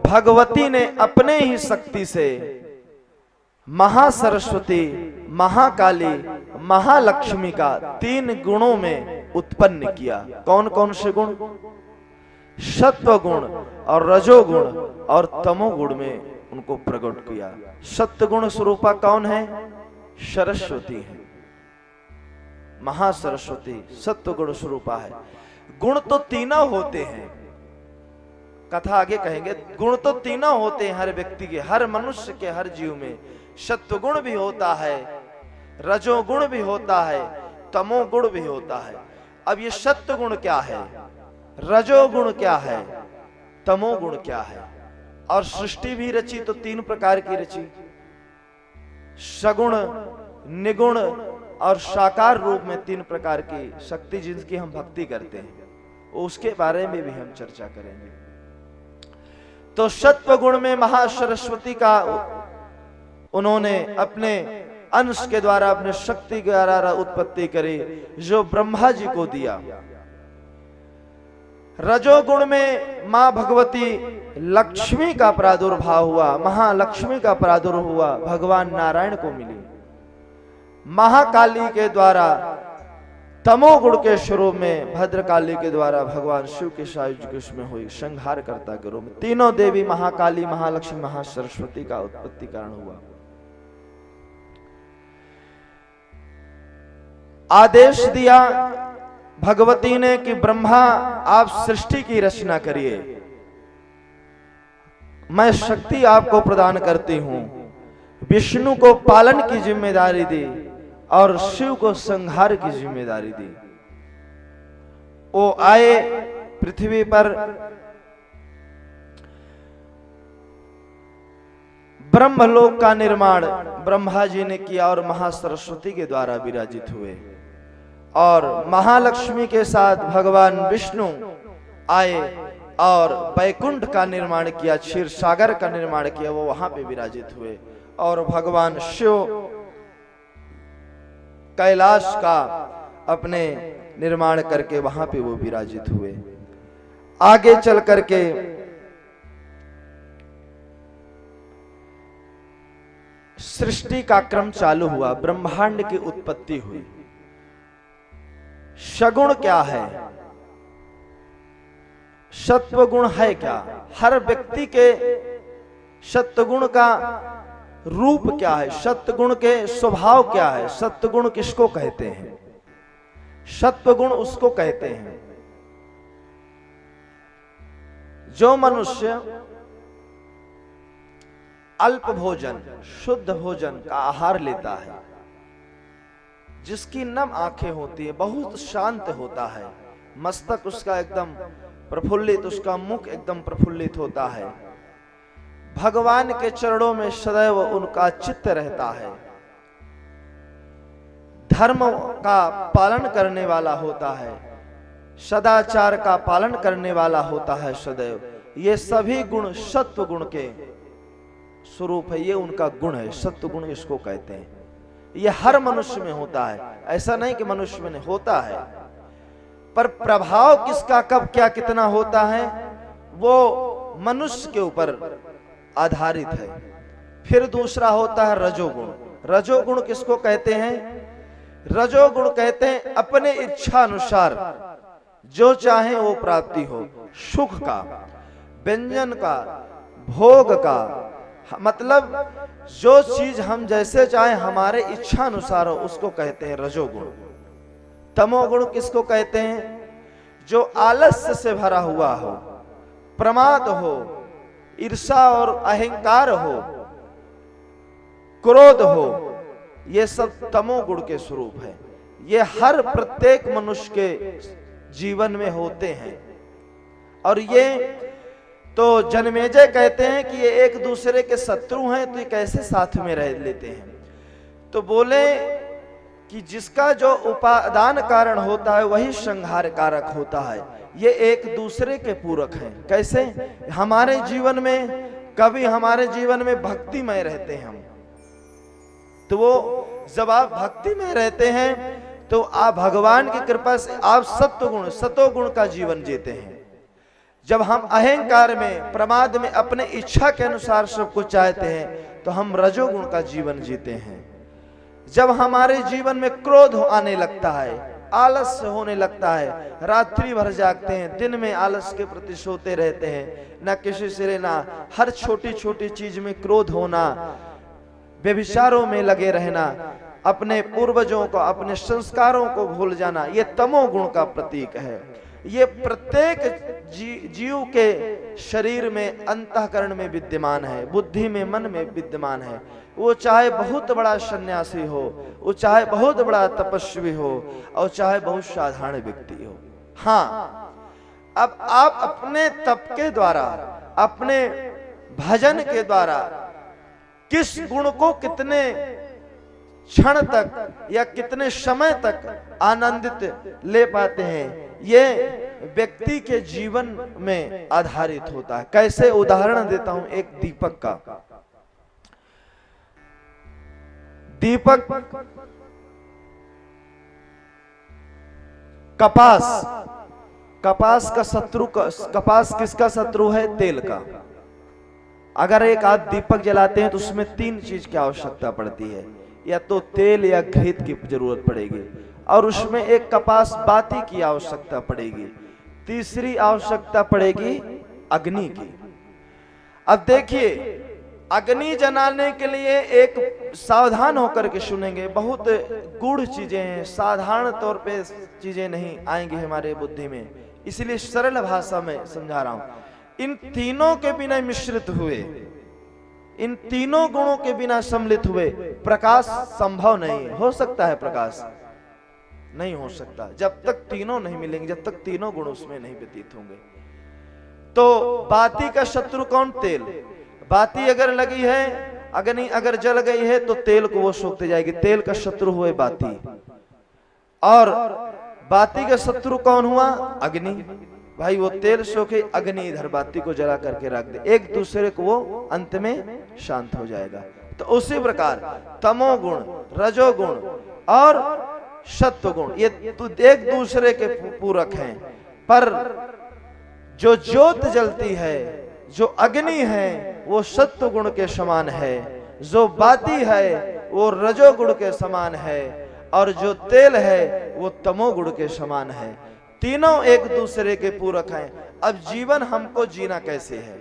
भगवती ने अपने ही शक्ति से महासरस्वती, महाकाली, महालक्ष्मी का 3 गुणों में उत्पन्न किया। कौन कौन से गुण? सत्व गुण और रजोगुण और तमोगुण में उनको प्रकट किया। सत्वगुण स्वरूपा कौन है? सरस्वती है, महासरस्वती सत्वगुण स्वरूपा है। गुण तो तीनों होते हैं, कथा आगे कहेंगे। गुण तो तीनों होते हैं हर व्यक्ति के, हर मनुष्य के, हर जीव में। सत्वगुण भी होता है, रजोगुण भी होता है, तमोगुण भी होता है। अब ये सत्वगुण क्या है, रजोगुण क्या है, तमोगुण क्या है? और सृष्टि भी रची तो 3 प्रकार की रची, सगुण, निगुण और साकार रूप में 3 प्रकार की शक्ति जिनकी हम भक्ति करते हैं, उसके बारे में भी हम चर्चा करेंगे। तो सत्व गुण में महासरस्वती का उन्होंने अपने अंश के द्वारा, अपने शक्ति के द्वारा उत्पत्ति करी, जो ब्रह्मा जी को दिया। रजोगुण में मां भगवती लक्ष्मी का प्रादुर्भाव हुआ, महालक्ष्मी का प्रादुर्भाव हुआ, भगवान नारायण को मिली। महाकाली के द्वारा, तमोगुण के स्वरूप में भद्रकाली के द्वारा भगवान शिव के सायुज्य में हुई, संहार करता के रूप में। तीनों देवी महाकाली, महालक्ष्मी, महासरस्वती का उत्पत्ति कारण हुआ। आदेश दिया भगवती ने कि ब्रह्मा आप सृष्टि की रचना करिए, मैं शक्ति आपको प्रदान करती हूं। विष्णु को पालन की जिम्मेदारी दी और शिव को संहार की जिम्मेदारी दी। वो आए पृथ्वी पर, ब्रह्मलोक का निर्माण ब्रह्मा जी ने किया और महासरस्वती के द्वारा विराजित हुए। और महालक्ष्मी के साथ भगवान विष्णु आए और वैकुंठ का निर्माण किया, क्षीर सागर का निर्माण किया, वो वहां पे विराजित हुए। और भगवान शिव कैलाश का अपने निर्माण करके वहां पे वो विराजित हुए। आगे चल करके सृष्टि का क्रम चालू हुआ, ब्रह्मांड की उत्पत्ति हुई। सगुण क्या है, सत्वगुण है क्या? हर व्यक्ति के सत्वगुण का रूप क्या है, सत्वगुण के स्वभाव क्या है? सत्वगुण किसको कहते हैं? सत्वगुण उसको कहते हैं जो मनुष्य अल्प भोजन, शुद्ध भोजन का आहार लेता है, जिसकी नम आंखें होती है, बहुत शांत होता है, मस्तक उसका एकदम प्रफुल्लित, उसका मुख एकदम प्रफुल्लित होता है, भगवान के चरणों में सदैव उनका चित्त रहता है, धर्म का पालन करने वाला होता है, सदाचार का पालन करने वाला होता है सदैव। ये सभी गुण सत्व गुण के स्वरूप है, ये उनका गुण है, सत्व गुण इसको कहते हैं। ये हर मनुष्य में होता है, ऐसा नहीं कि मनुष्य में नहीं होता है, पर प्रभाव किसका कब क्या कितना होता है वो मनुष्य के ऊपर आधारित है। फिर दूसरा होता है रजोगुण। रजोगुण किसको कहते हैं? रजोगुण कहते हैं अपने इच्छा अनुसार जो चाहे वो प्राप्ति हो, सुख का, व्यंजन का, भोग का, मतलब जो चीज हम जैसे चाहे हमारे इच्छा अनुसार हो, उसको कहते हैं रजोगुण। तमोगुण किसको कहते हैं? जो आलस्य से भरा हुआ हो, प्रमाद हो, ईर्षा और अहंकार हो, क्रोध हो, ये सब तमोगुण के स्वरूप है। ये हर प्रत्येक मनुष्य के जीवन में होते हैं। और ये तो जन्मेजय कहते हैं कि ये एक दूसरे के शत्रु हैं, तो ये कैसे साथ में रह लेते हैं? तो बोले कि जिसका जो उपादान कारण होता है वही संहार कारक होता है। ये एक दूसरे के पूरक हैं। कैसे? हमारे जीवन में कभी हमारे जीवन में भक्तिमय रहते हैं हम, तो वो जब आप भक्ति में रहते हैं तो आप भगवान की कृपा से आप सतोगुण का जीवन जीते हैं। जब हम अहंकार में, प्रमाद में अपने इच्छा के अनुसार सब कुछ चाहते हैं तो हम रजोगुण का जीवन जीते हैं। जब हमारे जीवन में क्रोध आने लगता है, आलस्य होने लगता है, रात्रि भर जागते हैं, दिन में आलस के प्रति सोते रहते हैं, ना किसी से लेना, हर छोटी छोटी चीज में क्रोध होना, व्यभिचारों में लगे रहना, अपने पूर्वजों को, अपने संस्कारों को भूल जाना, ये तमोगुण का प्रतीक है। ये प्रत्येक जीव के शरीर में, अंतःकरण में विद्यमान है, बुद्धि में, मन में विद्यमान है। वो चाहे बहुत बड़ा सन्यासी हो, वो चाहे बहुत बड़ा तपस्वी हो, और चाहे बहुत साधारण व्यक्ति हो। हाँ, अब आप अपने तप के द्वारा, अपने भजन के द्वारा किस गुण को कितने क्षण तक या कितने समय तक आनंदित ले पाते हैं, ये व्यक्ति के जीवन में आधारित होता है। कैसे? उदाहरण देता हूं एक दीपक का। दीपक, कपास का शत्रु, कपास किसका शत्रु है? तेल का। अगर एक आध दीपक जलाते हैं तो उसमें 3 चीज की आवश्यकता पड़ती है, या तो तेल या घृत की जरूरत पड़ेगी, और उसमें एक कपास बाती की आवश्यकता पड़ेगी, तीसरी आवश्यकता पड़ेगी अग्नि की। अब देखिए, अग्नि जलाने के लिए एक सावधान होकर के सुनेंगे, बहुत गूढ़ चीजें हैं, साधारण तौर पे चीजें नहीं आएंगी हमारे बुद्धि में, इसलिए सरल भाषा में समझा रहा हूं। इन तीनों के बिना मिश्रित हुए, इन तीनों गुणों के बिना सम्मिलित हुए प्रकाश संभव नहीं हो सकता है। प्रकाश नहीं हो सकता जब तक तीनों नहीं मिलेंगे, जब तक तीनों गुण उसमें नहीं व्यतीत होंगे। तो बाती का शत्रु कौन? तेल। बाती अगर लगी है, अग्नि अगर जल गई है तो तेल को वो सोखते जाएगी, तेल का शत्रु हुए बाती। और बाती का शत्रु कौन हुआ? अग्नि। भाई वो तेल सोखे, अग्नि इधर बाती को जला करके रख दे, एक दूसरे को वो अंत में शांत हो जाएगा। तो उसी प्रकार तमोगुण, रजोगुण और सत्वगुण ये एक दूसरे के पूरक हैं, पर जो ज्योत जलती है, जो अग्नि है, वो सत्व गुण के समान है, जो बाती है वो रजोगुण के समान है, और जो तेल है वो तमोगुण के समान है। तीनों एक दूसरे के पूरक हैं। अब जीवन हमको जीना कैसे है?